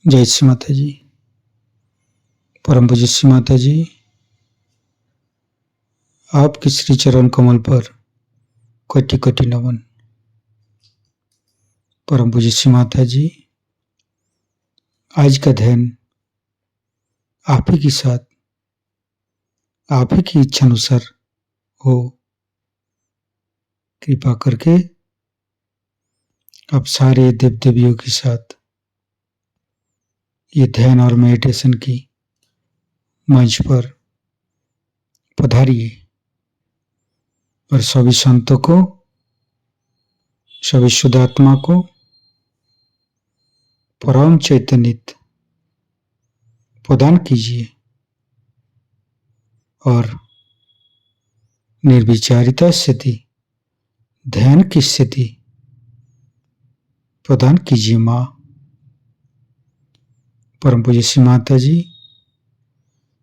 जय श्री माता जी। परम पूज्य श्री माता जी, आपके श्री चरण कमल पर कोटि कोटि नमन। परम पूज्य श्री माता जी, आज का ध्यान आप ही के साथ, आप ही की इच्छा अनुसार हो। कृपा करके आप सारे देव देवियों के साथ ये ध्यान और मेडिटेशन की मंच पर पधारिए और सभी संतों को, सभी शुद्ध आत्मा को परम चैतन्य प्रदान कीजिए और निर्विचारिता स्थिति, ध्यान की स्थिति प्रदान कीजिए माँ। परम पूज्य श्री माता जी,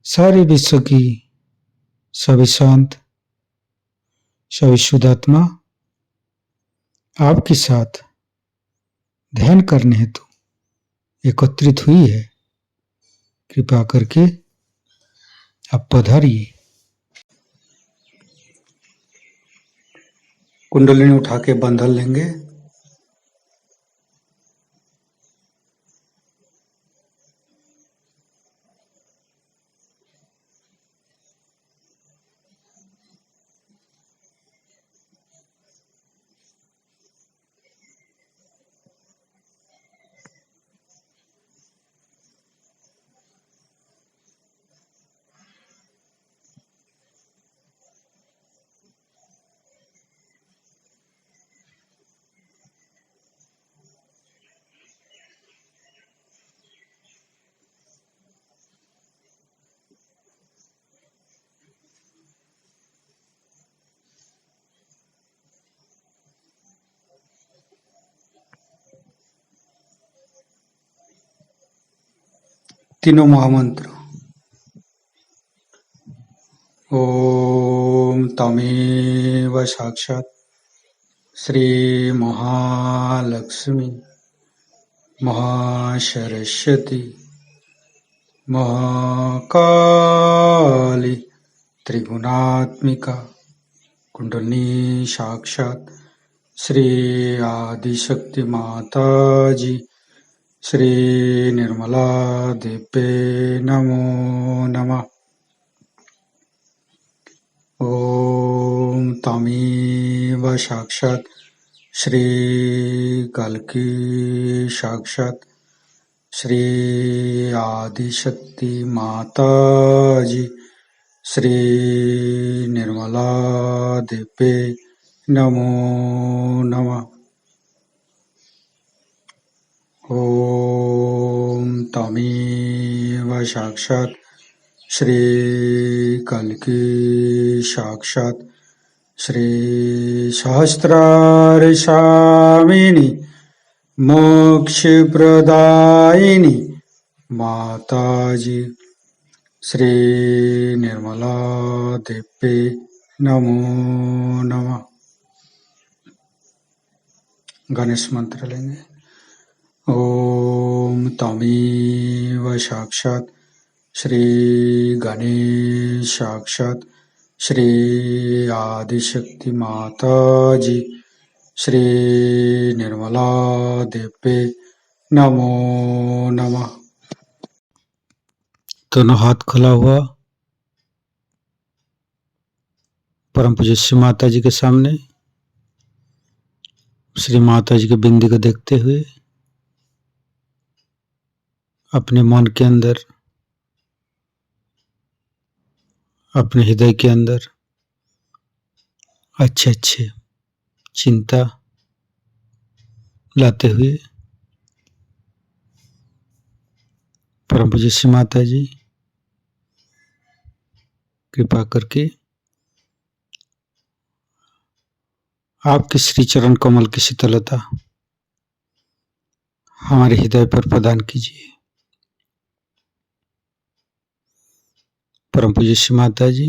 सारे विश्व की सभी संत, सभी शुद्ध आत्मा आपके साथ ध्यान करने हेतु एकत्रित हुई है। कृपा करके आप पधारिए। कुंडलिनी उठा के बंधन लेंगे। तीनों महामंत्र। ओम तमेव साक्षात् श्री महालक्ष्मी महासरस्वती महाकाली त्रिगुणात्मिका कुंडलिनी साक्षात् श्री आदिशक्ति माता जी श्री निर्मला देवे नमो नमः। ओम तमेव साक्षात् श्री कल्की साक्षात् श्री आदिशक्ति माता जी श्री निर्मला देवे नमो नमः। ओम तमेव साक्षात् श्री कल्की साक्षात् श्री सहस्रार स्वामिनी मोक्ष प्रदायिनी माता जी श्री निर्मला देवे नमो नमः। गणेश मंत्र लेंगे। ओम तमेव साक्षात् श्री गणेश साक्षात् श्री आदिशक्ति माता जी श्री निर्मला देवे नमो नमः। दोनों हाथ खुला हुआ परम पूज्य श्री माता जी के सामने, श्री माता जी के बिंदी को देखते हुए अपने मन के अंदर, अपने हृदय के अंदर अच्छे अच्छे चिंता लाते हुए परम पूज्य श्री माता जी कृपा करके आपके श्री चरण कमल की शीतलता हमारे हृदय पर प्रदान कीजिए। परम पूज्य श्री माता जी,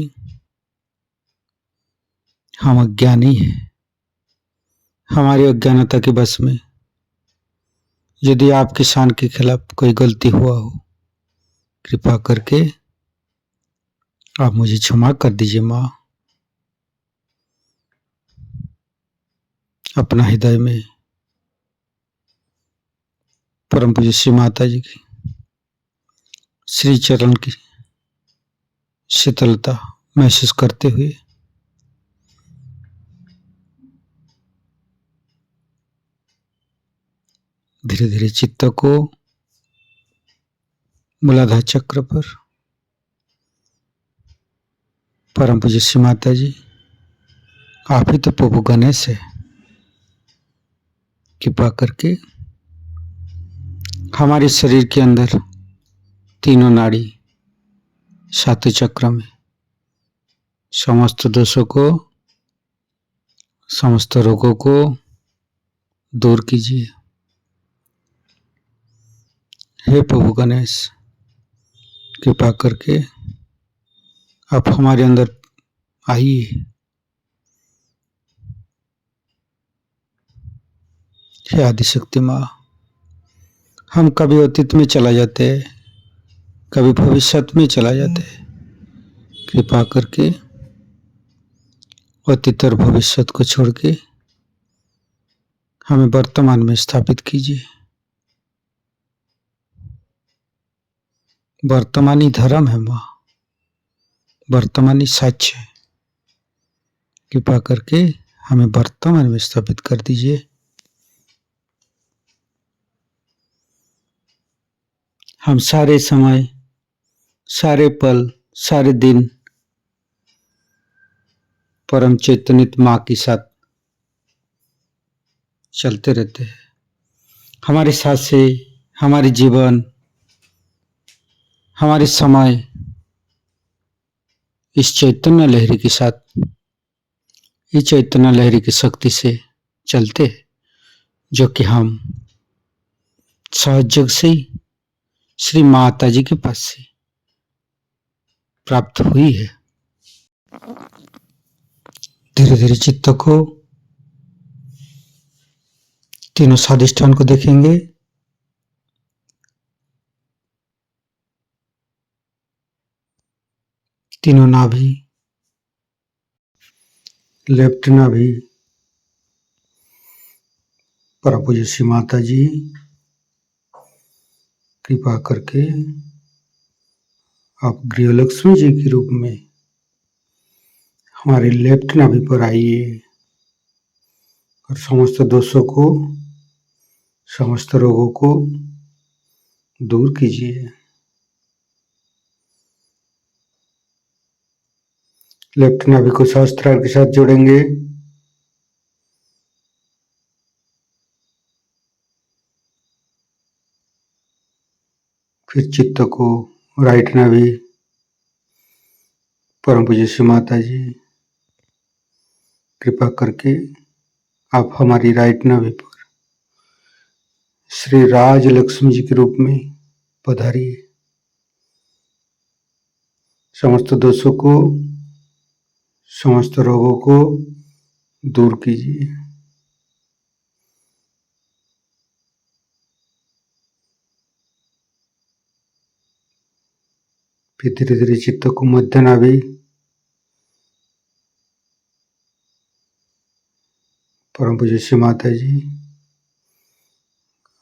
हम अज्ञानी हैं, हमारी अज्ञानता के बस में यदि आपकी शान के खिलाफ कोई गलती हुआ हो, कृपा करके आप मुझे क्षमा कर दीजिए माँ। अपना हृदय में परम पूज्य श्री माता जी की श्री चरण की शीतलता महसूस करते हुए धीरे धीरे चित्त को मूलाधार चक्र पर परम पूज्य श्री माता जी, आप ही तो प्रभु गणेश है, कृपा करके हमारे शरीर के अंदर तीनों नाड़ी सातों चक्र में समस्त दोषों को, समस्त रोगों को दूर कीजिए। हे प्रभु गणेश, कृपा करके आप हमारे अंदर आइए। हे आदिशक्ति माँ, हम कभी अतीत में चला जाते हैं, कभी भविष्य में चला जाते हैं। कृपा करके अतीत और भविष्य को छोड़ के हमें वर्तमान में स्थापित कीजिए। वर्तमानी धर्म है माँ, वर्तमानी सच है। कृपा करके हमें वर्तमान में स्थापित कर दीजिए। हम सारे समय, सारे पल, सारे दिन परम चैतन्य माँ के साथ चलते रहते हैं। हमारे सांसें, हमारे जीवन, हमारे समय इस चैतन्य लहरी के साथ, इस चैतन्य लहरी की शक्ति से चलते हैं, जो कि हम सहज से ही श्री माता जी के पास से प्राप्त हुई है। धीरे धीरे चित्त को तीनों स्वादिष्ठान को देखेंगे। तीनों नाभि, लेफ्ट नाभि, परम पूज्य श्री माता जी, कृपा करके आप गृहलक्ष्मी जी के रूप में हमारे लेफ्ट नाभि पर आइए और समस्त दोषों को, समस्त रोगों को दूर कीजिए। लेफ्ट नाभि को सहस्त्रार के साथ जोड़ेंगे। फिर चित्त को राइट नाभि, परम पूज्य श्री माता जी, कृपा करके आप हमारी राइट नाभि पर श्री राज लक्ष्मी जी के रूप में पधारिए। समस्त दोषों को, समस्त रोगों को दूर कीजिए। फिर धीरे धीरे चित्त को मध्य नाभि, परम पूज्य श्री माता जी,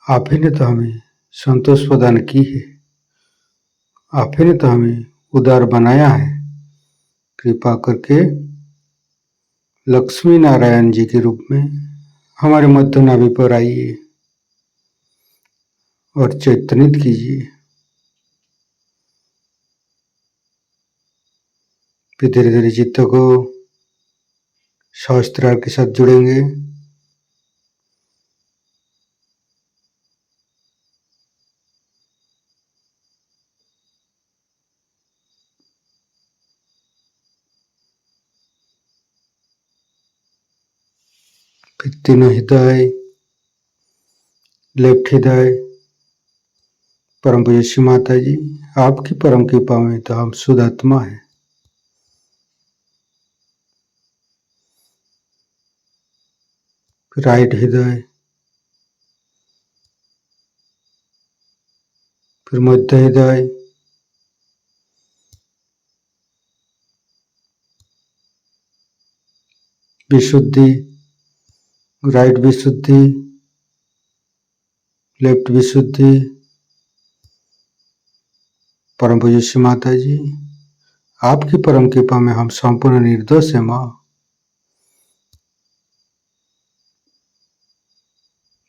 आप ही ने तो हमें संतोष प्रदान की है, आप ही ने तो हमें उदार बनाया है। कृपा करके लक्ष्मी नारायण जी के रूप में हमारे मध्य नाभि पर आइए और चैतन्यित कीजिए। फिर धीरे धीरे चित्त को सहस्त्रार के साथ जुड़ेंगे। फिर तीनों हृदय, लेफ्ट हृदय, परम पूज्य श्री माता जी, आपकी परम कृपा में तो हम शुद्ध आत्मा है। फिर राइट हृदय, फिर मध्य हृदय, विशुद्धि, राइट विशुद्धि, लेफ्ट विशुद्धि। परम पूज्य श्री माता जी, आपकी परम कृपा में हम संपूर्ण निर्दोष है माँ।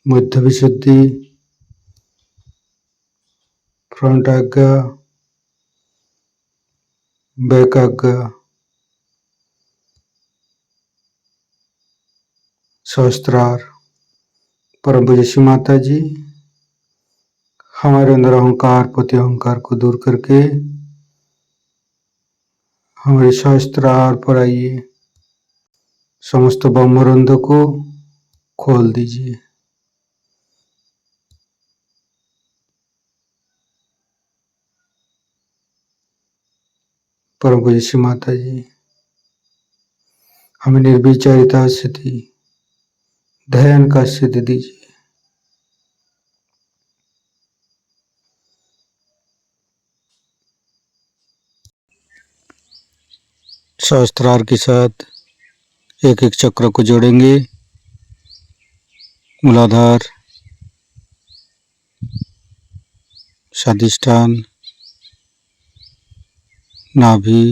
मध्य विशुद्धि, फ्रंट आज्ञा, बैक आज्ञा, सहस्त्रार। परम पूज्य श्री माता जी, हमारे अंदर अहंकार, पति अहंकार को दूर करके हमारे सहस्त्रार पर आइए, समस्त ब्रह्मरंध को खोल दीजिए। परम पूज्य श्री माता जी, हमें निर्विचारिता स्थिति, ध्यान का सिद्ध दीजिए। सहस्त्रार के साथ एक एक चक्र को जोड़ेंगे। मूलाधार, स्वादिष्ठान, नाभि,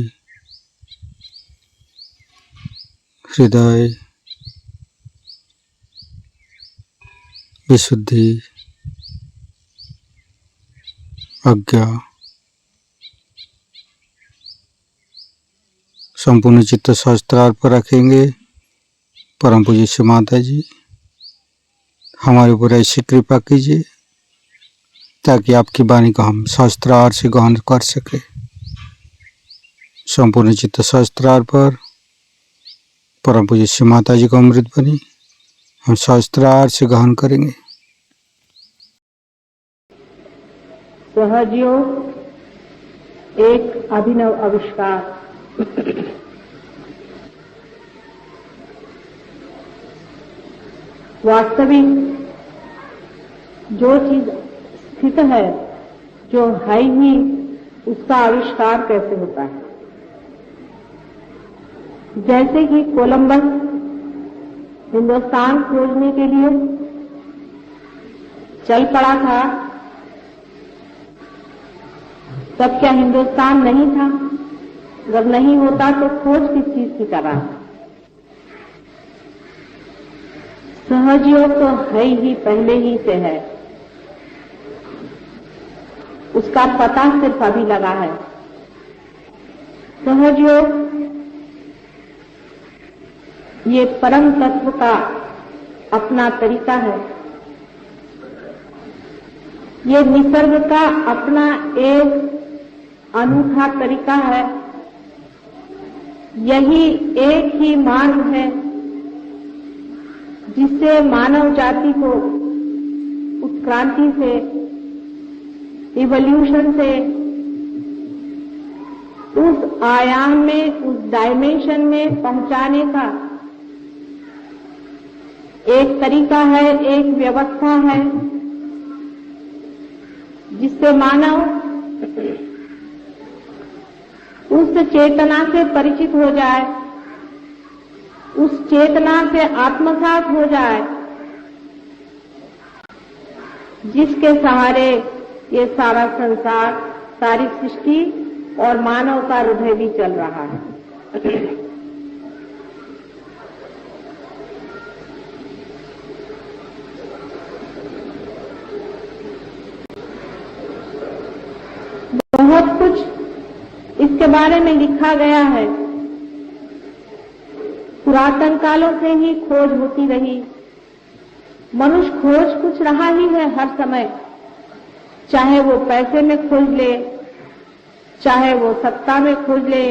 हृदय, विशुद्धि, आज्ञा, संपूर्ण चित्त सहस्त्रार पर रखेंगे। परम पूज्य श्री माता जी, हमारे ऊपर ऐसी कृपा कीजिए ताकि आपकी वाणी को हम सहस्त्रार से ग्रहण कर सके। संपूर्ण चित्त सहस्त्रार पर परम पूज्य श्री माता जी को अमृत बनी हम सहस्त्रार से ग्रहण करेंगे। सहजयोग एक अभिनव आविष्कार। वास्तविक जो चीज स्थित है, जो है ही, उसका आविष्कार कैसे होता है। जैसे कि कोलंबस हिंदुस्तान खोजने के लिए चल पड़ा था, तब क्या हिंदुस्तान नहीं था? जब नहीं होता तो खोज किस चीज की कर रहा था? सहजयोग तो है ही, पहले ही से है, उसका पता सिर्फ अभी लगा है। सहजयोग ये परम तत्व का अपना तरीका है, ये निसर्ग का अपना एक अनूठा तरीका है। यही एक ही मार्ग है जिससे मानव जाति को उत्क्रांति से, इवोल्यूशन से उस आयाम में, उस डायमेंशन में पहुंचाने का एक तरीका है, एक व्यवस्था है, जिससे मानव उस चेतना से परिचित हो जाए, उस चेतना से आत्मसात हो जाए, जिसके सहारे ये सारा संसार, सारी सृष्टि और मानव का हृदय भी चल रहा है। बहुत कुछ इसके बारे में लिखा गया है। पुरातन कालों से ही खोज होती रही। मनुष्य खोज कुछ रहा ही है हर समय, चाहे वो पैसे में खोज ले, चाहे वो सत्ता में खोज ले,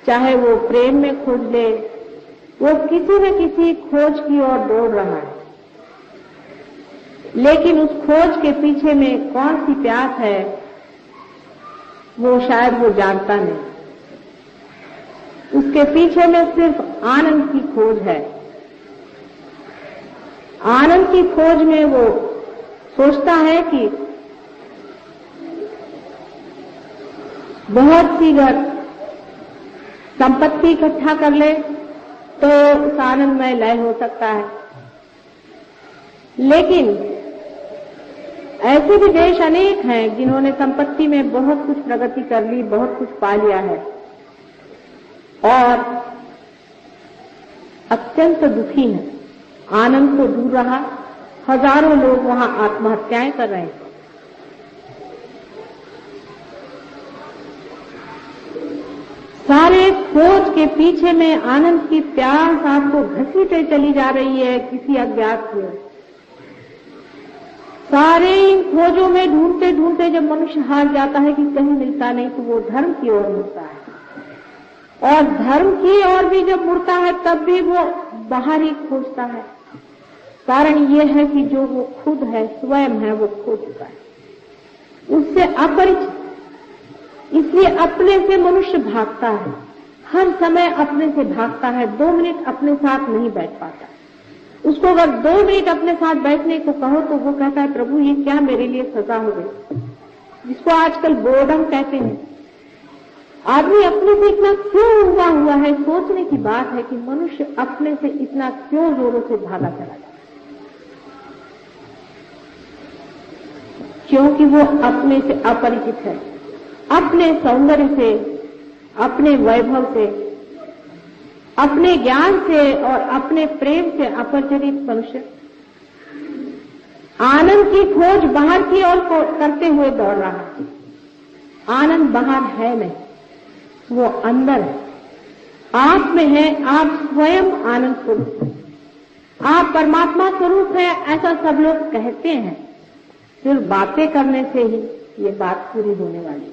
चाहे वो प्रेम में खोज ले, वो किसी न किसी खोज की ओर दौड़ रहा है। लेकिन उस खोज के पीछे में कौन सी प्यास है, वो शायद वो जानता नहीं। उसके पीछे में सिर्फ आनंद की खोज है। आनंद की खोज में वो सोचता है कि बहुत सी घर संपत्ति इकट्ठा कर ले तो उस आनंद में लय हो सकता है, लेकिन ऐसे भी देश अनेक हैं जिन्होंने संपत्ति में बहुत कुछ प्रगति कर ली, बहुत कुछ पा लिया है और अत्यंत दुखी हैं, आनंद तो दूर रहा, हजारों लोग वहां आत्महत्याएं कर रहे हैं। सारे खोज के पीछे में आनंद की प्यास आपको घसीटे चली जा रही है किसी अज्ञात की ओर। सारे इन खोजों में ढूंढते ढूंढते जब मनुष्य हार जाता है कि कहीं मिलता नहीं तो वो धर्म की ओर मुड़ता है, और धर्म की ओर भी जब मुड़ता है तब भी वो बाहर ही खोजता है। कारण ये है कि जो वो खुद है, स्वयं है, वो खो चुका है, उससे अपरिचित, इसलिए अपने से मनुष्य भागता है, हर समय अपने से भागता है, 2 मिनट अपने साथ नहीं बैठ पाता। उसको अगर 2 मिनट अपने साथ बैठने को कहो तो वो कहता है प्रभु ये क्या मेरे लिए सजा हो गई, जिसको आजकल बोर्डम कहते हैं। आदमी अपने से इतना क्यों हुआ हुआ है, सोचने की बात है कि मनुष्य अपने से इतना क्यों जोरों से भागा चला जाता है, क्योंकि वो अपने से अपरिचित है, अपने सौंदर्य से, अपने वैभव से, अपने ज्ञान से और अपने प्रेम से अपरिचित मनुष्य आनंद की खोज बाहर की ओर करते हुए दौड़ रहा है। आनंद बाहर है नहीं, वो अंदर है, आप में है। आप स्वयं आनंद स्वरूप हैं, आप परमात्मा स्वरूप है, ऐसा सब लोग कहते हैं। सिर्फ बातें करने से ही ये बात पूरी होने वाली है।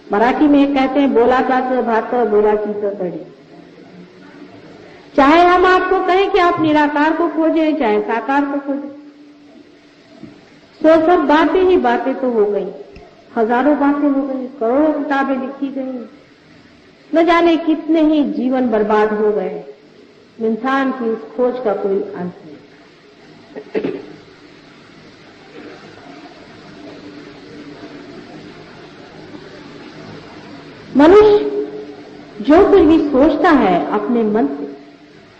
मराठी में कहते हैं बोला जात भात बोला चीत तड़ी। चाहे हम आपको कहें कि आप निराकार को खोजें, चाहे साकार को खोजें, तो सब बातें ही बातें तो हो गई, हजारों बातें हो गई, करोड़ों किताबें लिखी गई, न जाने कितने ही जीवन बर्बाद हो गए। इंसान की उस खोज का कोई अंत नहीं। मनुष्य जो कुछ भी सोचता है अपने मन से,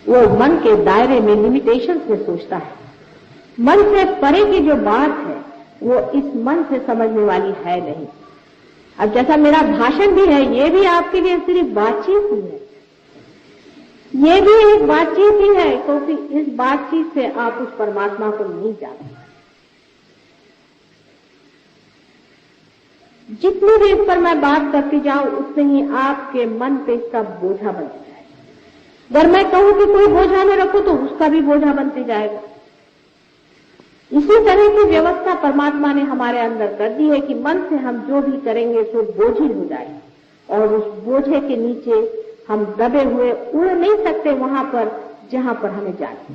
वो मन के दायरे में, लिमिटेशन से सोचता है। मन से परे की जो बात है वो इस मन से समझने वाली है नहीं। अब जैसा मेरा भाषण भी है, ये भी आपके लिए सिर्फ बातचीत ही है, ये भी एक बातचीत ही है, क्योंकि इस बातचीत से आप उस परमात्मा को नहीं जानते। जितनी भी इस पर मैं बात करती जाऊं उतने ही आपके मन पे इसका बोझा बनता जाएगा। अगर मैं कहूं कि कोई बोझा में रखो तो उसका भी बोझा बनते जाएगा। इसी तरह की व्यवस्था परमात्मा ने हमारे अंदर कर दी है कि मन से हम जो भी करेंगे तो बोझिल हो जाएगा, और उस बोझे के नीचे हम दबे हुए उड़ नहीं सकते वहां पर जहां पर हमें जाना।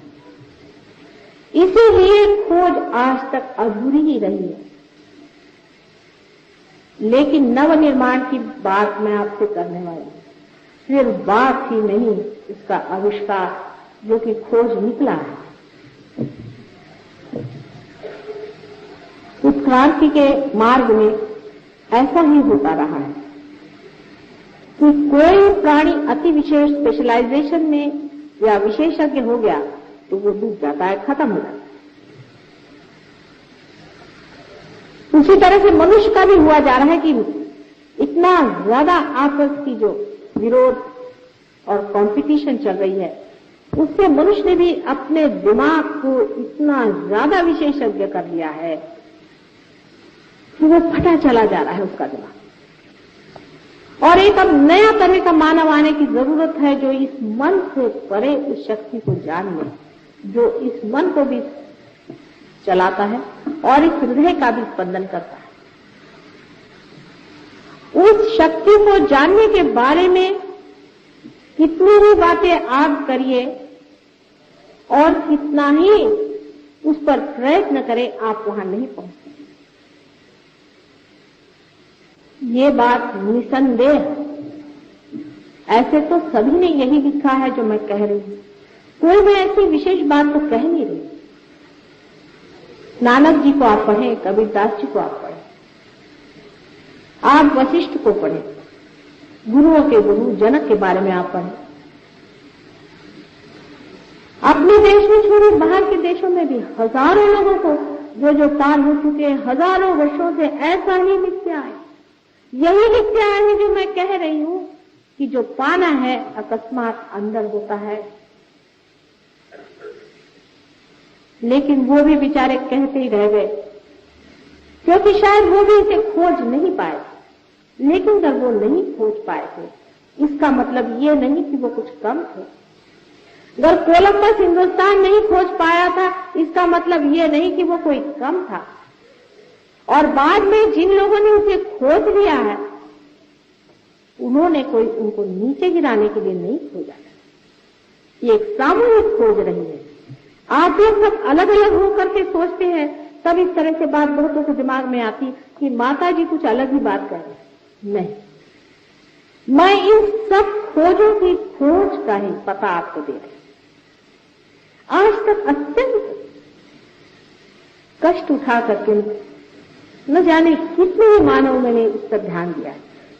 इसीलिए खोज आज तक अधूरी ही रही है। लेकिन नव निर्माण की बात मैं आपसे करने वाली हूं, सिर्फ बात ही नहीं, इसका आविष्कार जो कि खोज निकला है। उत्क्रांति के मार्ग में ऐसा ही होता रहा है कि कोई प्राणी अति विशेष स्पेशलाइजेशन में या विशेषज्ञ हो गया तो वो डूब जाता है, खत्म हो जाता है। उसी तरह से मनुष्य का भी हुआ जा रहा है कि इतना ज्यादा आपस की जो विरोध और कंपटीशन चल रही है, उससे मनुष्य ने भी अपने दिमाग को इतना ज्यादा विशेषज्ञ कर लिया है कि वो फटा चला जा रहा है उसका दिमाग। और एक अब नया तरह का मानव आने की जरूरत है जो इस मन से परे उस शक्ति को जान ले, जो इस मन को भी चलाता है और इस हृदय का भी स्पंदन करता है। उस शक्ति को जानने के बारे में कितनी ही बातें आप करिए और कितना ही उस पर प्रयत्न करें, आप वहां नहीं पहुंच सकते। ये बात निसंदेह, ऐसे तो सभी ने यही लिखा है जो मैं कह रही हूं, कोई मैं ऐसी विशेष बात तो कह नहीं रही। नानक जी को आप पढ़ें, कबीरदास जी को आप पढ़ें, आप वशिष्ठ को पढ़ें, गुरुओं के गुरु जनक के बारे में आप पढ़ें। अपने देश में छोड़े बाहर के देशों में भी हजारों लोगों को जो पार हो चुके हैं, हजारों वर्षों से ऐसा ही लिखते आए। यही लिखते आए हैं जो मैं कह रही हूं कि जो पाना है अकस्मात अंदर होता है। लेकिन वो भी बेचारे कहते ही रह गए, क्योंकि शायद वो भी इसे खोज नहीं पाए। लेकिन जब वो नहीं खोज पाए थे, इसका मतलब ये नहीं कि वो कुछ कम थे। अगर कोलंबस हिंदुस्तान नहीं खोज पाया था, इसका मतलब ये नहीं कि वो कोई कम था। और बाद में जिन लोगों ने उसे खोज लिया है, उन्होंने कोई उनको नीचे गिराने के लिए नहीं खोजा है। ये एक सामूहिक खोज रही है। आप लोग सब अलग अलग होकर के सोचते हैं, तब इस तरह से बात बहुतों के दिमाग में आती कि माता जी कुछ अलग ही बात कर रहे हैं। नहीं, मैं इन सब खोजों की खोज का ही पता आपको दे रही हूं। आज तक अत्यंत कष्ट उठा करके न जाने कितने ही मानव मैंने इस पर ध्यान दिया।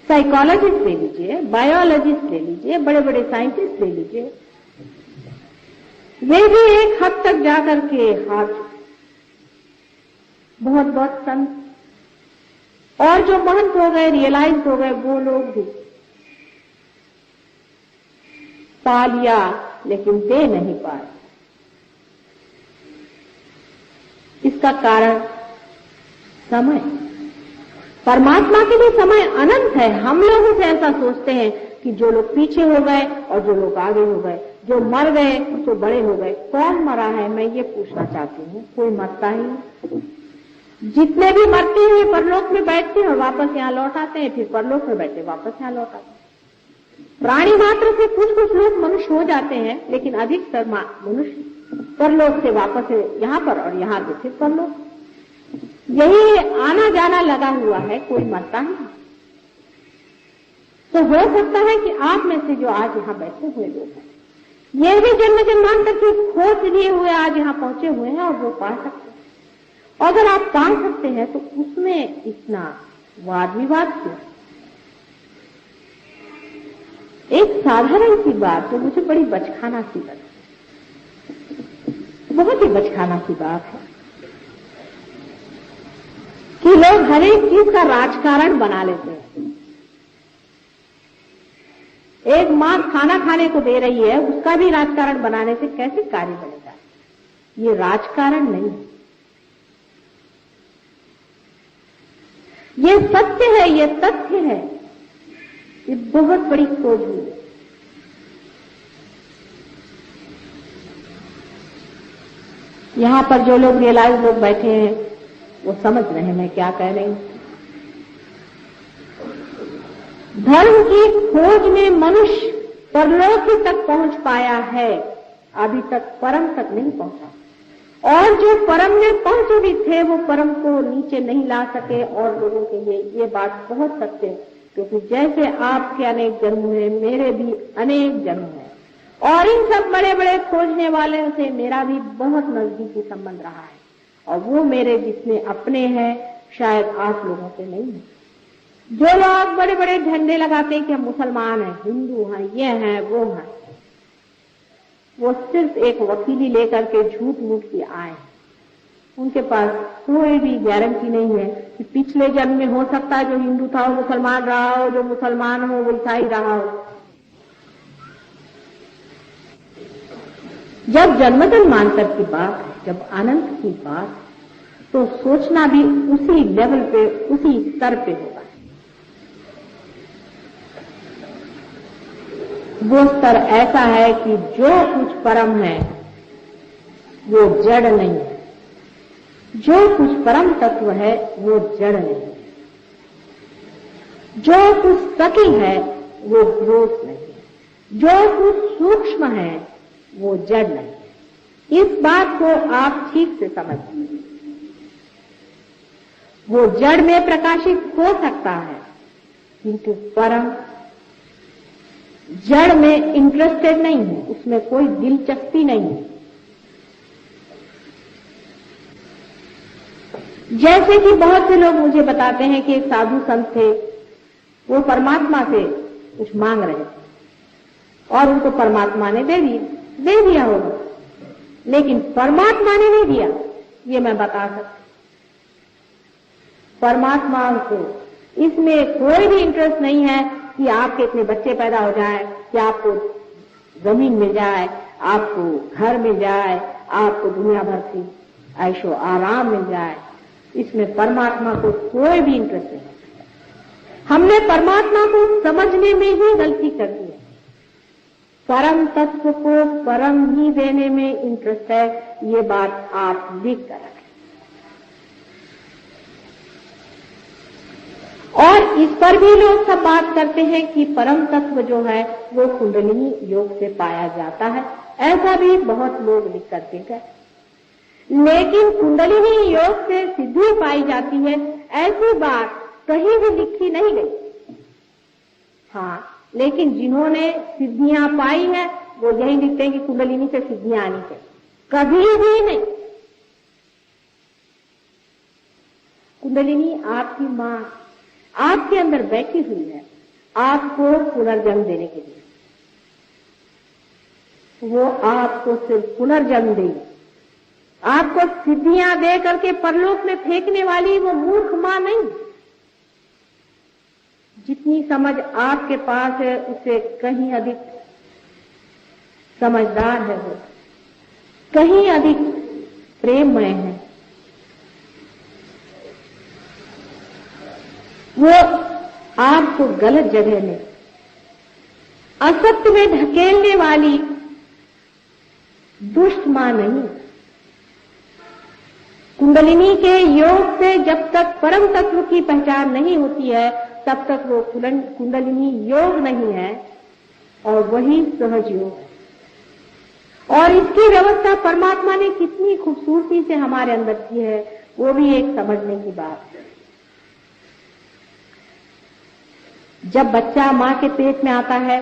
साइकोलॉजिस्ट ले लीजिए, बायोलॉजिस्ट ले लीजिए, बड़े बड़े साइंटिस्ट ले लीजिए, वे भी एक हद तक जाकर के हार चुके। बहुत बहुत संत और जो महंत हो गए, रियलाइज हो गए, वो लोग भी पा लिया, लेकिन दे नहीं पाए। इसका कारण समय। परमात्मा के लिए समय अनंत है। हम लोग उसे ऐसा सोचते हैं कि जो लोग पीछे हो गए और जो लोग आगे हो गए, जो मर गए तो बड़े हो गए। कौन मरा है, मैं ये पूछना चाहती हूँ। कोई मरता ही नहीं। जितने भी मरते हैं परलोक में बैठते हैं और वापस यहाँ लौट आते हैं, फिर परलोक में बैठते वापस यहाँ लौट आते हैं। प्राणी मात्र से कुछ कुछ लोग मनुष्य हो जाते हैं, लेकिन अधिकतर मनुष्य परलोक से वापस यहाँ पर और यहाँ से फिर परलोक। यही आना जाना लगा हुआ है, कोई मरता नहीं। तो हो सकता है कि आप में से जो आज यहाँ बैठे हुए लोग हैं, ये भी जन्म जन्मांतर की खोज लिए हुए आज यहाँ पहुंचे हुए हैं और वो पा सकते हैं। अगर आप पा सकते हैं तो उसमें इतना वाद विवाद क्यों? एक साधारण सी बात जो मुझे बड़ी बचकाना सी लगी, बहुत ही बचकाना सी बात है कि लोग हर एक चीज का राजकारण बना लेते हैं। एक मां खाना खाने को दे रही है, उसका भी राजकारण बनाने से कैसे कार्य बनेगा? ये राजकारण नहीं है, ये सत्य है, ये तथ्य है। ये बहुत बड़ी खोज हुई है। यहां पर जो लोग रियलाइज लोग बैठे हैं वो समझ रहे हैं मैं क्या कह रही हूं। धर्म की खोज में मनुष्य परलोक तक पहुंच पाया है, अभी तक परम तक नहीं पहुंचा। और जो परम में पहुंचे भी थे वो परम को नीचे नहीं ला सके। और लोगों के लिए ये बात बहुत सत्य है, क्योंकि जैसे आपके अनेक जन्म हुए, मेरे भी अनेक जन्म हैं। और इन सब बड़े बड़े खोजने वाले से मेरा भी बहुत नजदीकी संबंध रहा है। और वो मेरे जितने अपने हैं शायद आप लोगों के नहीं है। जो लोग बड़े बड़े झंडे लगाते हैं कि हम मुसलमान हैं, हिंदू हैं, ये हैं, वो हैं, वो सिर्फ एक वकीली लेकर के झूठ मूठ के आए। उनके पास कोई भी गारंटी नहीं है कि पिछले जन्म में हो सकता है जो हिंदू था वो मुसलमान रहा हो, जो मुसलमान हो वो ईसाई रहा हो। जब जन्म जन्मांतर की बात है, जब अनंत की बात, तो सोचना भी उसी लेवल पे, उसी स्तर पे होगा। वो स्तर ऐसा है कि जो कुछ परम है वो जड़ नहीं है, जो कुछ परम तत्व है वो जड़ नहीं है, जो कुछ सकी है वो ग्रोथ नहीं है, जो कुछ सूक्ष्म है वो जड़ नहीं। इस बात को आप ठीक से समझिए। वो जड़ में प्रकाशित हो सकता है, किंतु परम जड़ में इंटरेस्टेड नहीं है, उसमें कोई दिलचस्पी नहीं है। जैसे कि बहुत से लोग मुझे बताते हैं कि एक साधु संत थे, वो परमात्मा से कुछ मांग रहे थे और उनको परमात्मा ने दे दिया होगा, लेकिन परमात्मा ने नहीं दिया, ये मैं बता सकती। परमात्मा को इसमें कोई भी इंटरेस्ट नहीं है कि आपके इतने बच्चे पैदा हो जाए, कि आपको जमीन मिल जाए, आपको घर मिल जाए, आपको दुनिया भर की ऐशो आराम मिल जाए। इसमें परमात्मा को कोई भी इंटरेस्ट नहीं। हमने परमात्मा को समझने में ही गलती कर दी है। परम तत्व को परम ही देने में इंटरेस्ट है, ये बात आप लिख कर रखें। और इस पर भी लोग सब बात करते हैं कि परम तत्व जो है वो कुंडलिनी योग से पाया जाता है, ऐसा भी बहुत लोग लिख करके गए। लेकिन कुंडलिनी योग से सिद्धि पाई जाती है, ऐसी बात कहीं भी लिखी नहीं गई। हाँ, लेकिन जिन्होंने सिद्धियां पाई है वो यही लिखते हैं कि कुंडलिनी से सिद्धियां आनी चाहिए, कभी भी नहीं। कुंडलिनी आपकी मां आपके अंदर बैठी हुई है, आपको पुनर्जन्म देने के लिए। वो आपको सिर्फ पुनर्जन्म देगी, आपको सिद्धियां दे करके परलोक में फेंकने वाली वो मूर्ख मां नहीं। जितनी समझ आपके पास है उससे कहीं अधिक समझदार है वो, कहीं अधिक प्रेममय है। वो आपको गलत जगह में, असत्य में ढकेलने वाली दुष्ट मां नहीं। कुंडलिनी के योग से जब तक परम तत्व की पहचान नहीं होती है तब तक वो कुंडलिनी योग नहीं है, और वही सहज योग है। और इसकी व्यवस्था परमात्मा ने कितनी खूबसूरती से हमारे अंदर की है, वो भी एक समझने की बात है। जब बच्चा मां के पेट में आता है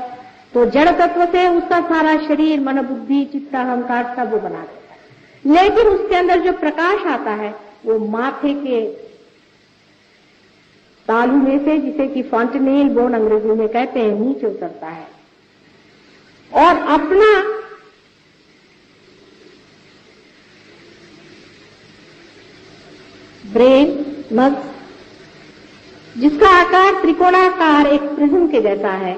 तो जड़ तत्व से उसका सारा शरीर, मन, बुद्धि, चित्त, अहंकार सब वो बना देता है, लेकिन उसके अंदर जो प्रकाश आता है वो माथे के तालू में से, जिसे कि फॉन्टेनेल बोन अंग्रेजी में कहते हैं, नीचे उतरता है और अपना ब्रेन, मस्तिष्क, जिसका आकार त्रिकोणाकार एक प्रिज्म के जैसा है,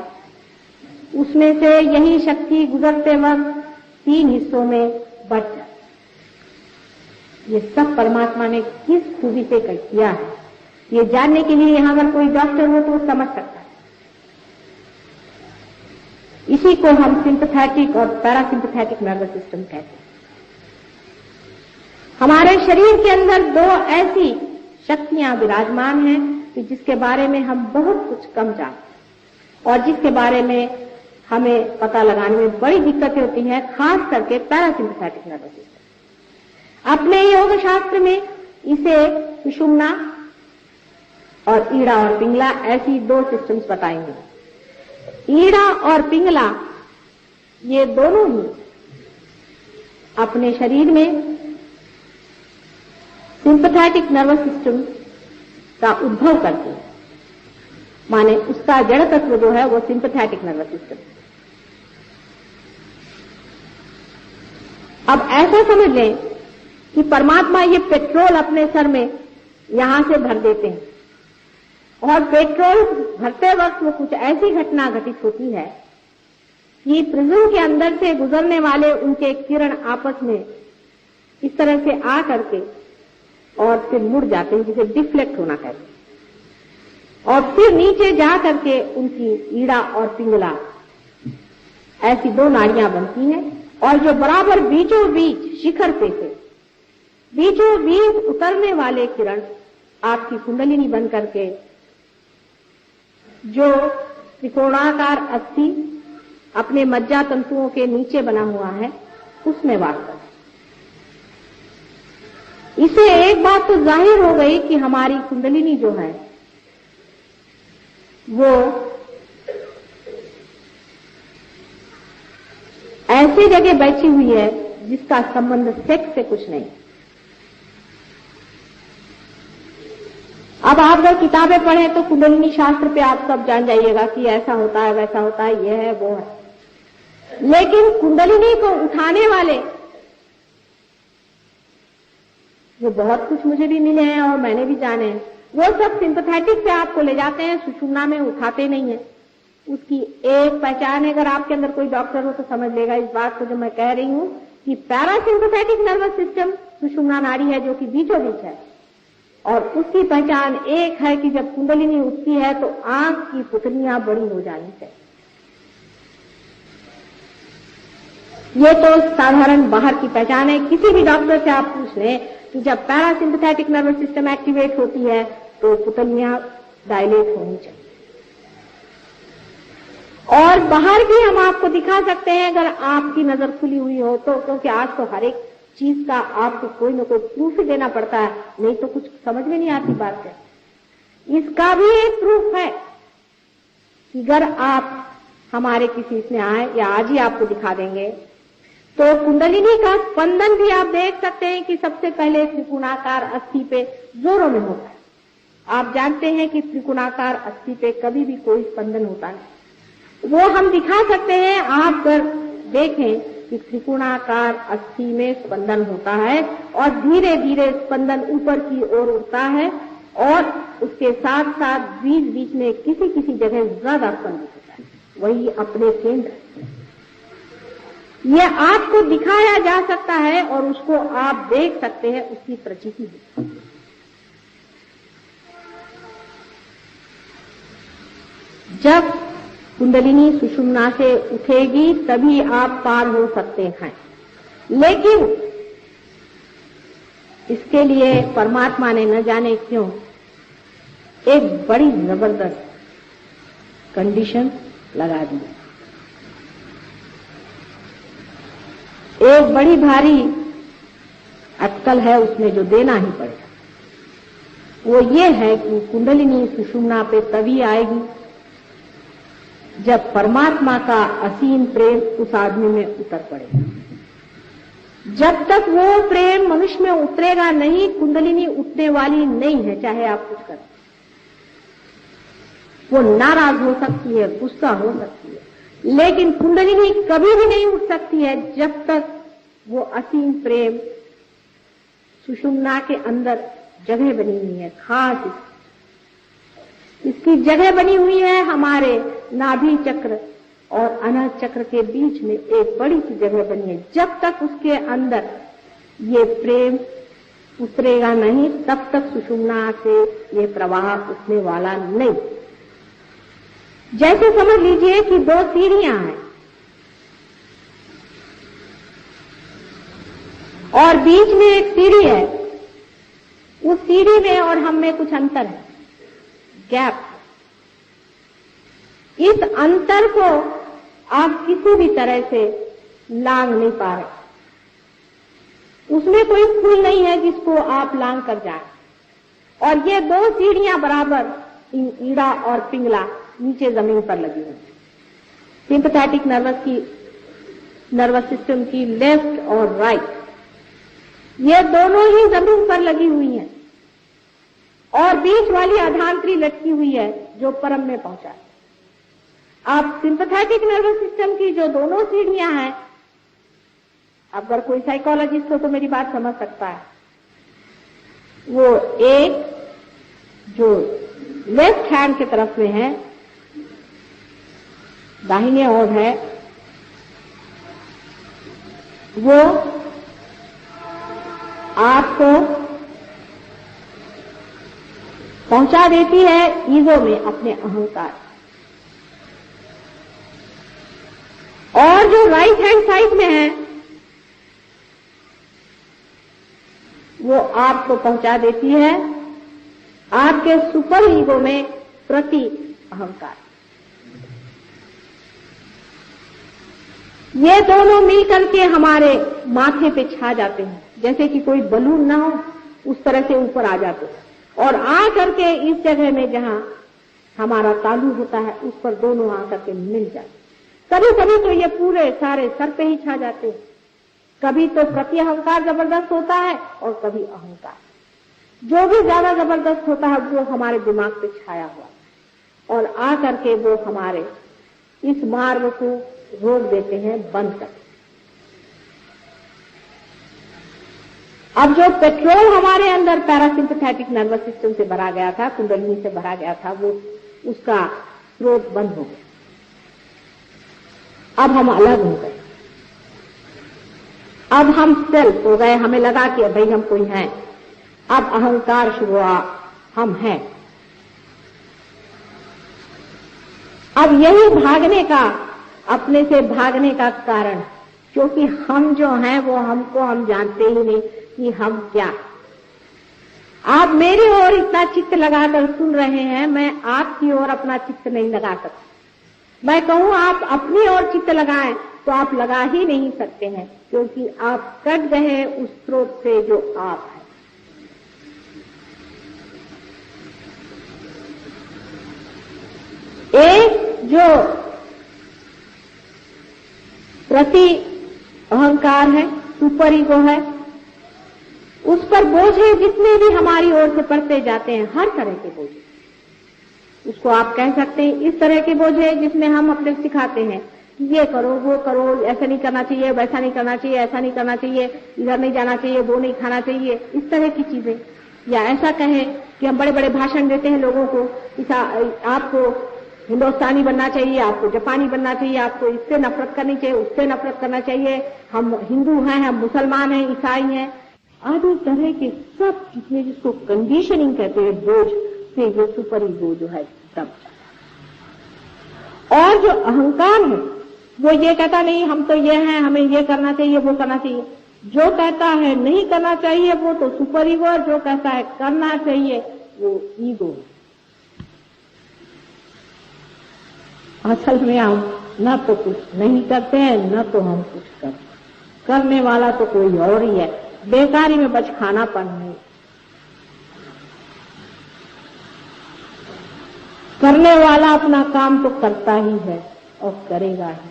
उसमें से यही शक्ति गुजरते वक्त 3 हिस्सों में बट जाती। ये सब परमात्मा ने किस खूबी से किया है, ये जानने के लिए यहां अगर कोई डॉक्टर हो तो वो समझ सकता है। इसी को हम सिंपैथेटिक और पैरासिम्पैथेटिक नर्वस सिस्टम कहते हैं। हमारे शरीर के अंदर 2 ऐसी शक्तियां विराजमान हैं कि जिसके बारे में हम बहुत कुछ कम जानते हैं और जिसके बारे में हमें पता लगाने में बड़ी दिक्कतें होती हैं, खास करके पैरासिम्पैथेटिक नर्वस सिस्टम। अपने योग शास्त्र में इसे सुषुम्ना और ईड़ा और पिंगला, ऐसी 2 सिस्टम्स बताएंगे। ईड़ा और पिंगला ये दोनों ही अपने शरीर में सिंपैथेटिक नर्वस सिस्टम का उद्भव करते हैं, माने उसका जड़ तत्व जो है वो सिंपैथेटिक नर्वस सिस्टम। अब ऐसा समझ लें कि परमात्मा ये पेट्रोल अपने सर में यहां से भर देते हैं और पेट्रोल भरते वक्त वो कुछ ऐसी घटना घटित होती है कि प्रिज्म के अंदर से गुजरने वाले उनके किरण आपस में इस तरह से आ करके और फिर मुड़ जाते हैं, जिसे डिफ्लेक्ट होना कहते हैं, और फिर नीचे जा करके उनकी ईड़ा और पिंगला ऐसी 2 नाड़ियां बनती हैं, और जो बराबर बीचों बीच शिखर पे से बीचों बीच उतरने वाले किरण आपकी कुंडलिनी बन करके जो त्रिकोणाकार अस्थि अपने मज्जा तंतुओं के नीचे बना हुआ है उसमें वास करते। इसे एक बात तो जाहिर हो गई कि हमारी कुंडलिनी जो है वो ऐसी जगह बैठी हुई है जिसका संबंध सेक्स से कुछ नहीं। अब आप अगर किताबें पढ़ें तो कुंडलिनी शास्त्र पे आप सब जान जाइएगा कि ऐसा होता है, वैसा होता है, ये है, वो है। लेकिन कुंडलिनी को उठाने वाले जो बहुत कुछ मुझे भी मिले हैं और मैंने भी जाने हैं, वो सब सिंपैथेटिक से आपको ले जाते हैं, सुषुम्ना में उठाते नहीं है। उसकी एक पहचान है, अगर आपके अंदर कोई डॉक्टर हो तो समझ लेगा इस बात को जो मैं कह रही हूं कि पैरासिम्पैथेटिक नर्वस सिस्टम सुषुम्ना नाड़ी है जो कि बीचों बीच है, और उसकी पहचान एक है कि जब कुंडलिनी उठती है तो आंख की पुतलियां बड़ी हो जानी चाहिए। ये तो साधारण बाहर की पहचान है। किसी भी डॉक्टर से आप पूछ लें कि जब पैरासिम्पैथेटिक नर्वस सिस्टम एक्टिवेट होती है तो पुतलियां डायलेट होनी चाहिए। और बाहर भी हम आपको दिखा सकते हैं अगर आपकी नजर खुली हुई हो तो, क्योंकि आज तो हर एक चीज का आपको कोई न कोई प्रूफ ही देना पड़ता है, नहीं तो कुछ समझ में नहीं आती बात है। इसका भी एक प्रूफ है कि अगर आप हमारे किसी इसमें आए या आज ही आपको दिखा देंगे तो कुंडलिनी का स्पंदन भी आप देख सकते हैं कि सबसे पहले त्रिकोणाकार अस्थि पे जोरों में होता है। आप जानते हैं कि त्रिकोणाकार अस्थि पे कभी भी कोई स्पंदन होता नहीं, वो हम दिखा सकते हैं। आप अगर देखें कि त्रिकोणाकार अस्थि में स्पंदन होता है और धीरे धीरे स्पंदन ऊपर की ओर उठता है और उसके साथ साथ बीच बीच में किसी किसी जगह ज्यादा स्पंदन होता है, वही अपने केंद्र। यह आपको दिखाया जा सकता है और उसको आप देख सकते हैं, उसकी प्रचिति है। जब कुंडलिनी सुषुम्ना से उठेगी तभी आप पार हो सकते हैं, लेकिन इसके लिए परमात्मा ने न जाने क्यों एक बड़ी जबरदस्त कंडीशन लगा दी। एक बड़ी भारी अटकल है उसमें जो देना ही पड़ेगा। वो ये है कि कुंडलिनी सुषुम्ना पे तभी आएगी जब परमात्मा का असीम प्रेम उस आदमी में उतर पड़ेगा। जब तक वो प्रेम मनुष्य में उतरेगा नहीं, कुंडलिनी उठने वाली नहीं है, चाहे आप कुछ करें। वो नाराज हो सकती है, गुस्सा हो सकती है, लेकिन कुंडलिनी कभी भी नहीं उठ सकती है जब तक वो असीम प्रेम सुषुम्ना के अंदर जगह बनी हुई है। खास इसकी जगह बनी हुई है हमारे नाभि चक्र और अनाहत चक्र के बीच में एक बड़ी सी जगह बनी है। जब तक उसके अंदर ये प्रेम उतरेगा नहीं तब तक सुषुम्ना से ये प्रवाह उठने वाला नहीं। जैसे समझ लीजिए कि दो सीढ़ियां हैं और बीच में एक सीढ़ी है, उस सीढ़ी में और हम में कुछ अंतर है, गैप। इस अंतर को आप किसी भी तरह से लांघ नहीं पा रहे, उसमें कोई पुल नहीं है जिसको आप लांघ कर जाएं। और ये दो सीढ़ियां बराबर ईड़ा और पिंगला नीचे जमीन पर लगी हुई है। सिंपैथेटिक नर्वस सिस्टम की लेफ्ट और राइट, ये दोनों ही जमीन पर लगी हुई हैं और बीच वाली आधांतरी लटकी हुई है जो परम में पहुंचा है। आप सिंपैथेटिक नर्वस सिस्टम की जो दोनों सीढ़ियां हैं, अगर कोई साइकोलॉजिस्ट हो तो मेरी बात समझ सकता है। वो एक जो लेफ्ट हैंड की तरफ में है, दाहिने ओर है, वो आपको पहुंचा देती है ईगो में, अपने अहंकार। और जो राइट हैंड साइड में है वो आपको पहुंचा देती है आपके सुपर ईगो में, प्रति अहंकार। ये दोनों मिलकर के हमारे माथे पे छा जाते हैं, जैसे कि कोई बलून ना हो उस तरह से ऊपर आ जाते हैं और आ करके इस जगह में जहां हमारा तालू होता है उस पर दोनों आ करके मिल जाते। कभी कभी तो ये पूरे सारे सर पे ही छा जाते हैं, कभी तो प्रति अहंकार जबरदस्त होता है और कभी अहंकार। जो भी ज्यादा जबरदस्त होता है वो हमारे दिमाग पे छाया हुआ और आ करके वो हमारे इस मार्ग को रोक देते हैं, बंद कर। अब जो पेट्रोल हमारे अंदर पैरासिम्पैथेटिक नर्वस सिस्टम से भरा गया था, कुंडलिनी से भरा गया था, वो उसका स्रोत बंद हो गया। अब हम अलग हो गए, अब हम सेल्फ हो गए, हमें लगा कि भाई हम कोई हैं। अब अहंकार शुरू हुआ, हम हैं। अब यही भागने का, अपने से भागने का कारण, क्योंकि हम जो हैं वो हमको हम जानते ही नहीं कि हम क्या। आप मेरी ओर इतना चित्त लगाकर सुन रहे हैं, मैं आपकी ओर अपना चित्त नहीं लगा सकता। मैं कहूं आप अपनी ओर चित्त लगाएं तो आप लगा ही नहीं सकते हैं, क्योंकि आप कट गए उस स्रोत से जो आप हैं। एक जो प्रति अहंकार है, सुपर ईगो है, उस पर बोझे जितने भी हमारी ओर से पड़ते जाते हैं, हर तरह के बोझे, उसको आप कह सकते हैं इस तरह के बोझे जिसमें हम अपने सिखाते हैं ये करो, वो करो, ऐसा नहीं करना चाहिए, वैसा नहीं करना चाहिए, ऐसा नहीं करना चाहिए, इधर नहीं जाना चाहिए, वो नहीं खाना चाहिए, इस तरह की चीजें। या ऐसा कहें कि हम बड़े बड़े भाषण देते हैं लोगों को, आपको हिंदुस्तानी बनना चाहिए, आपको जापानी बनना चाहिए, आपको इससे नफरत करनी चाहिए, उससे नफरत करना चाहिए, हम हिंदू हैं, हम मुसलमान हैं, ईसाई हैं, आदि तरह के सब जितने, जिसको कंडीशनिंग कहते हैं, बोझ से ये सुपर ईगो जो है सब। और जो अहंकार है वो ये कहता नहीं हम तो ये हैं, हमें ये करना चाहिए, वो करना चाहिए। जो कहता है नहीं करना चाहिए वो तो सुपर ईगो, और जो कहता है करना चाहिए वो ईगो है। असल में हम न तो कुछ नहीं करते हैं, न तो हम कुछ करते, करने वाला तो कोई और ही है, बेकारी में बच खाना पन नहीं। करने वाला अपना काम तो करता ही है और करेगा ही,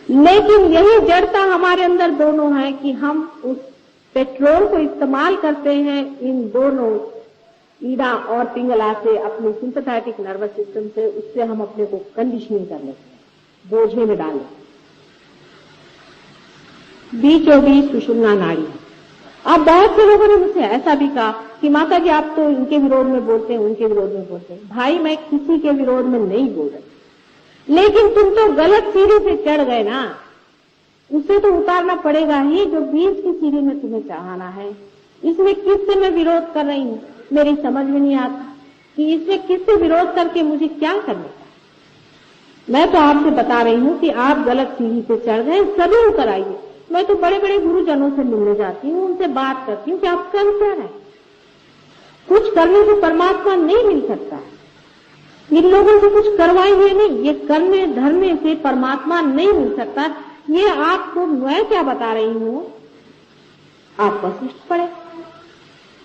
लेकिन यही जड़ता हमारे अंदर दोनों है कि हम उस पेट्रोल को इस्तेमाल करते हैं इन दोनों ईड़ा और पिंगला से, अपने सिंपैथेटिक नर्वस सिस्टम से, उससे हम अपने को कंडीशनिंग कर लेते हैं, बोझे में डाल लेते हैं। बीचों बीच सुषुम्ना नाड़ी। अब बहुत से लोगों ने मुझसे ऐसा भी कहा कि माता जी आप तो इनके विरोध में बोलते हैं, उनके विरोध में बोलते हैं। भाई मैं किसी के विरोध में नहीं बोल रही, लेकिन तुम तो गलत सीढ़ी से चढ़ गए ना, उसे तो उतारना पड़ेगा ही जो बीच की सीढ़ी में तुम्हें चढ़ाना है। इसमें किससे मैं विरोध कर रही हूँ, मेरी समझ में नहीं आता कि इसमें किससे विरोध करके मुझे क्या करने का। मैं तो आपसे बता रही हूँ कि आप गलत सीढ़ी पे चढ़ गए, सभी उतर आइए। मैं तो बड़े बड़े गुरुजनों से मिलने जाती हूँ, उनसे बात करती हूँ कि आप कर क्या रहे, कुछ करने से परमात्मा नहीं मिल सकता। इन लोगों से कुछ करवाए हुए नहीं, ये करने धरने से परमात्मा नहीं मिल सकता। ये आपको मैं क्या बता रही हूँ, आप वशिष्ठ पढ़े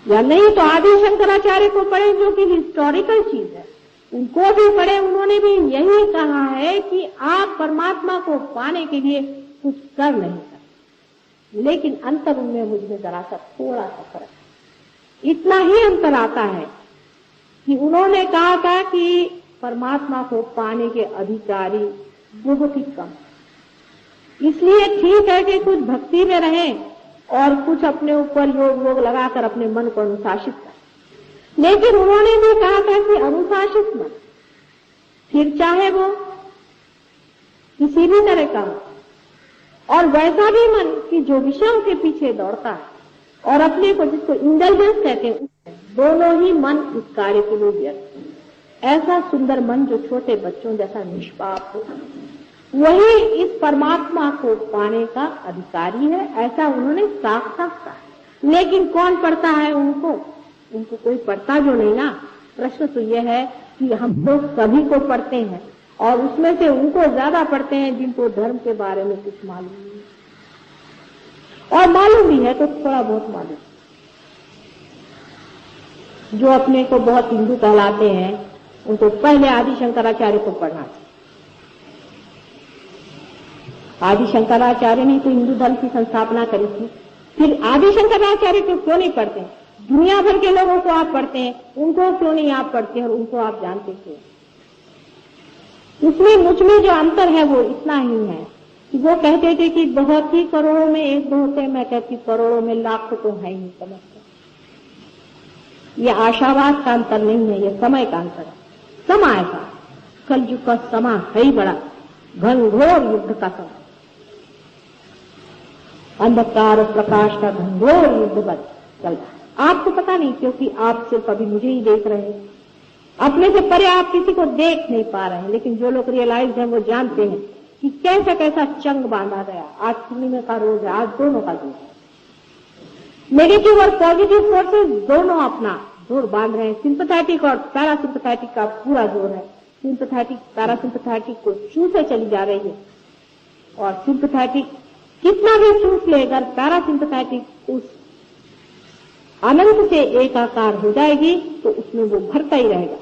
या नहीं तो आदि शंकराचार्य को पढ़े, जो कि हिस्टोरिकल चीज है, उनको भी पढ़े। उन्होंने भी यही कहा है कि आप परमात्मा को पाने के लिए कुछ कर नहीं सकते, लेकिन अंतर उनमें मुझमें जरा सा थोड़ा सा फर्क, इतना ही अंतर आता है कि उन्होंने कहा था कि परमात्मा को पाने के अधिकारी बहुत ही कम, इसलिए ठीक है कि कुछ भक्ति में रहें और कुछ अपने ऊपर योग वोग लगाकर अपने मन को अनुशासित करें। लेकिन उन्होंने भी कहा था कि अनुशासित मन, फिर चाहे वो किसी भी तरह का हो, और वैसा भी मन कि जो विषयों के पीछे दौड़ता है और अपने को, जिसको इंटेलिजेंस कहते हैं, दोनों ही मन इस कार्य के लिए व्यस्त है। ऐसा सुंदर मन जो छोटे बच्चों जैसा निष्पाप हो, वही इस परमात्मा को पाने का अधिकारी है, ऐसा उन्होंने साफ साफ कहा। लेकिन कौन पढ़ता है उनको कोई पढ़ता जो नहीं ना। प्रश्न तो यह है कि हम लोग सभी को पढ़ते हैं, और उसमें से उनको ज्यादा पढ़ते हैं जिनको धर्म के बारे में कुछ मालूम नहीं, और मालूम भी है तो थोड़ा बहुत मालूम। जो अपने को बहुत हिंदू कहलाते हैं उनको पहले आदि शंकराचार्य को पढ़ना चाहिए। आदि शंकराचार्य ने तो हिंदू धर्म की संस्थापना करी थी, फिर आदि शंकराचार्य को क्यों नहीं पढ़ते? दुनिया भर के लोगों को आप पढ़ते हैं, उनको क्यों नहीं आप पढ़ते और उनको आप जानते क्यों? उसमें मुझ में जो अंतर है वो इतना ही है कि वो कहते थे कि बहुत ही करोड़ों में एक दो होते, मैं कहती करोड़ों में लाख तो है ही समझते। ये आशावाद का अंतर नहीं है, ये समय का अंतर है। समय ऐसा कलयुग का समय है ही बड़ा घनघोर युद्ध का समय, अंधकार और प्रकाश का घनघोर युद्ध बच चल रहा है। आपको पता नहीं क्योंकि आप सिर्फ अभी मुझे ही देख रहे हैं, अपने से परे आप किसी को देख नहीं पा रहे हैं, लेकिन जो लोग रियलाइज हैं वो जानते हैं कि कैसा कैसा चंग बांधा गया। आज पूर्णिमा का रोज है, आज दोनों का रोज है। नेगेटिव और पॉजिटिव फोर्सेस दोनों अपना जोर बांध रहे हैं। सिंपैथेटिक और पैरासिम्पैथेटिक का पूरा जोर है। सिंपैथेटिक पैरासिम्पैथेटिक को चूसे चली जा रही है और सिंपैथेटिक कितना भी चूस ले, अगर पैरासिम्पैथेटिक उस अनंत से एकाकार हो जाएगी तो उसमें वो भरता ही रहेगा।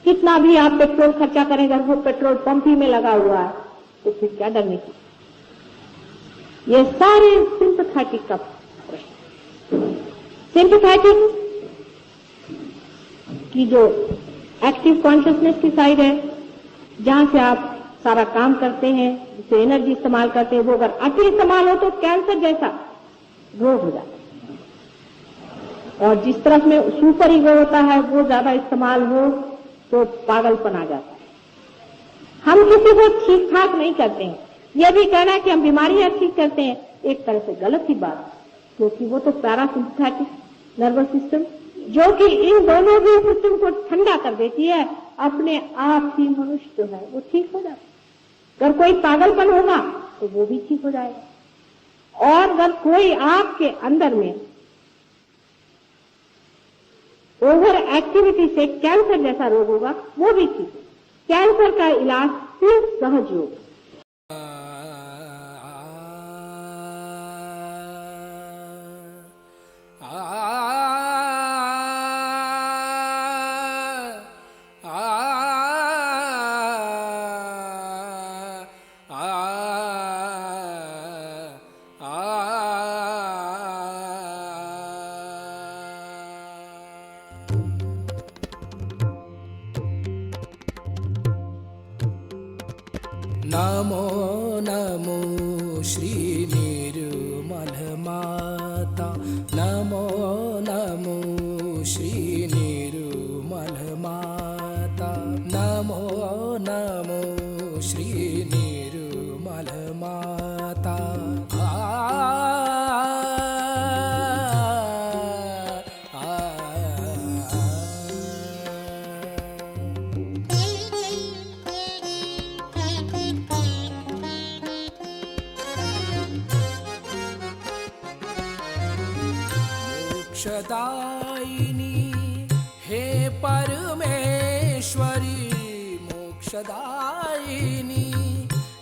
कितना भी आप पेट्रोल खर्चा करें, अगर वो पेट्रोल पंप ही में लगा हुआ है तो फिर क्या डरने की। ये सारे सिंपैथेटिक का प्रश्न। सिंपैथेटिक की जो एक्टिव कॉन्शियसनेस की साइड है, जहां से आप सारा काम करते हैं, जिसे एनर्जी इस्तेमाल करते हैं, वो अगर अति इस्तेमाल हो तो कैंसर जैसा रोग हो जाता है। और जिस तरफ में सुपर ईगो होता है वो ज्यादा इस्तेमाल हो तो पागलपन आ जाता है। हम किसी को ठीक ठाक नहीं करते हैं। यह भी कहना है कि हम बीमारियां ठीक करते हैं, एक तरह से गलत ही बात है, क्योंकि वो तो पैरासिम्पैथेटिक नर्वस सिस्टम जो कि इन दोनों भी सिस्टम को ठंडा कर देती है, अपने आप ही मनुष्य जो है वो ठीक हो जाता है। अगर कोई पागलपन होगा तो वो भी ठीक हो जाएगा। और अगर कोई आपके अंदर में ओवर एक्टिविटी से कैंसर जैसा रोग होगा वो भी ठीक है। कैंसर का इलाज सिर्फ सहज योग। नमो नमो श्री निर्मल माता, नमो नमो श्री निर्मल माता, नमो नमो श्री निर्मल माता। मोक्षदायिनी हे परमेश्वरी, मोक्षदायिनी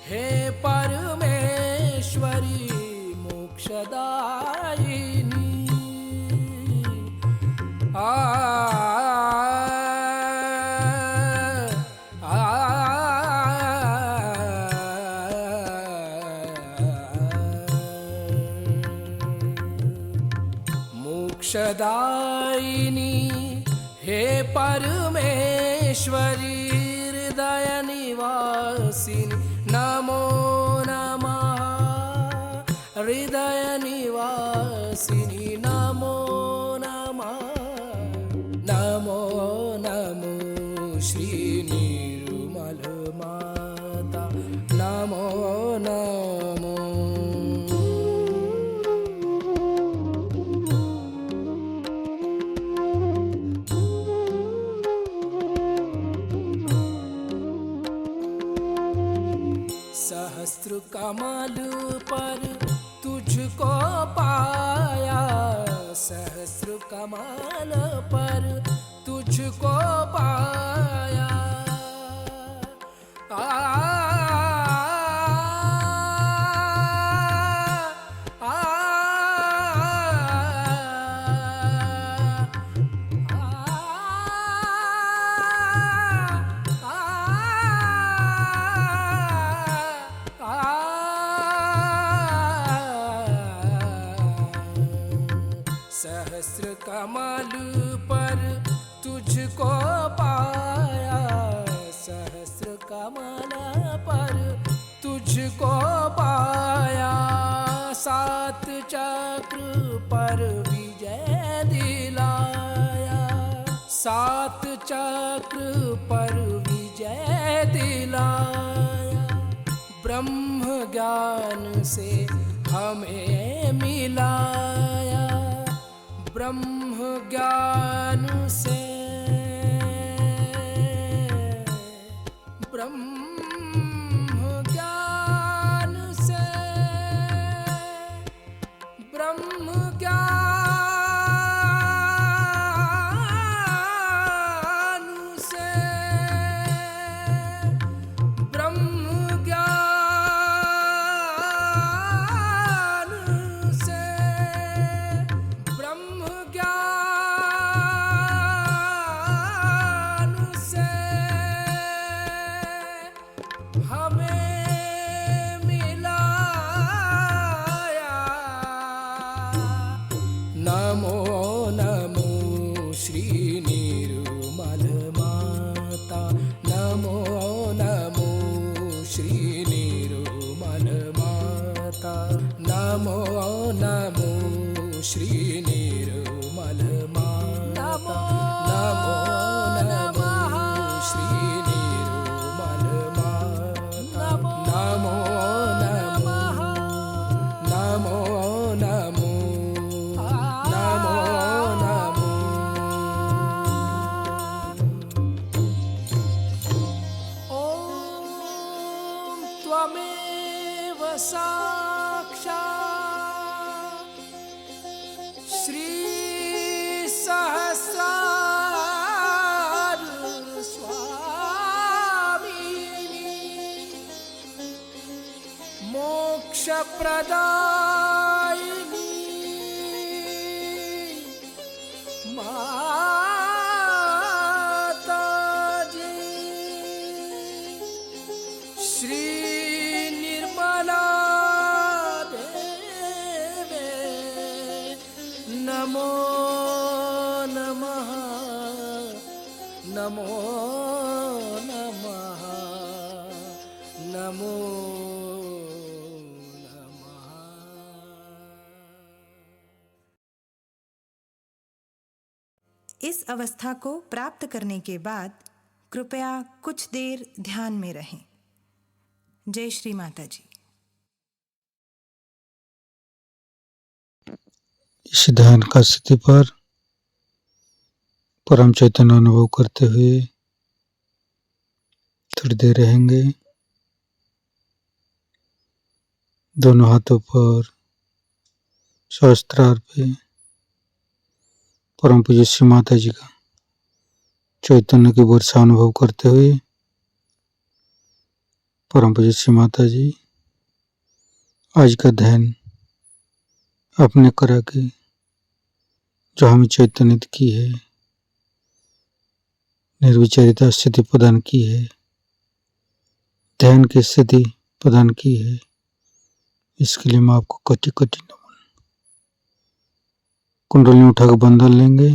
हे परमेश्वरी, मोक्षदायिनी। मोक्षदायिनी हे परमेश्वरी, हृदय निवासिनी नमो नमः, हृदय निवासिनी नमो नमः, नमो नमो श्री निर्मल माता, नमो नमो। सहस्त्र कमल पर तुझको पाया, सहस्त्र कमल पर तुझको पाया। सहस्र कमल पर तुझको पाया, सहस्र कमल पर तुझको पाया। सात चक्र पर विजय दिलाया, सात चक्र पर विजय दिलाया। ब्रह्म ज्ञान से हमें मिलाया, ब्रह्म ज्ञान से, ब्रह्म ज्ञान से, ब्रह्म ज्ञान से, ब्रह्म ज्ञान से, ब्रह्म ज्ञान से हमें मिलाया। नमो नमो श्री निर्मल माता, नमो नमो श्री निर्मल माता, नमो नमो श्री निर्मल माता, नमो नमो श्री निर्मल माता, नमो नमो, नमो नमो, नमो नमो। ॐ त्वमेव साक्षात् श्री सहस्रार स्वामिनी, मोक्ष प्रदायिनी माता जी, श्री निर्मला देवे नमो नमः, नमो नमः, नमो नमः। इस अवस्था को प्राप्त करने के बाद कृपया कुछ देर ध्यान में रहें। जय श्री माता जी। इस ध्यान का स्थिति पर परम चैतन्य अनुभव करते हुए थोड़ी देर रहेंगे। दोनों हाथों पर सहस्त्रार पे परम पूज्य श्री माता जी का चैतन्य की वर्षा अनुभव करते हुए, परम पूज्य श्री माता जी आज का ध्यान अपने करा के जो हमें चैतन्य की है, निर्विचारिता स्थिति प्रदान की है, ध्यान की स्थिति प्रदान की है, इसके लिए मैं आपको कोटि कोटि नमन। कुंडली उठाकर बंधन लेंगे।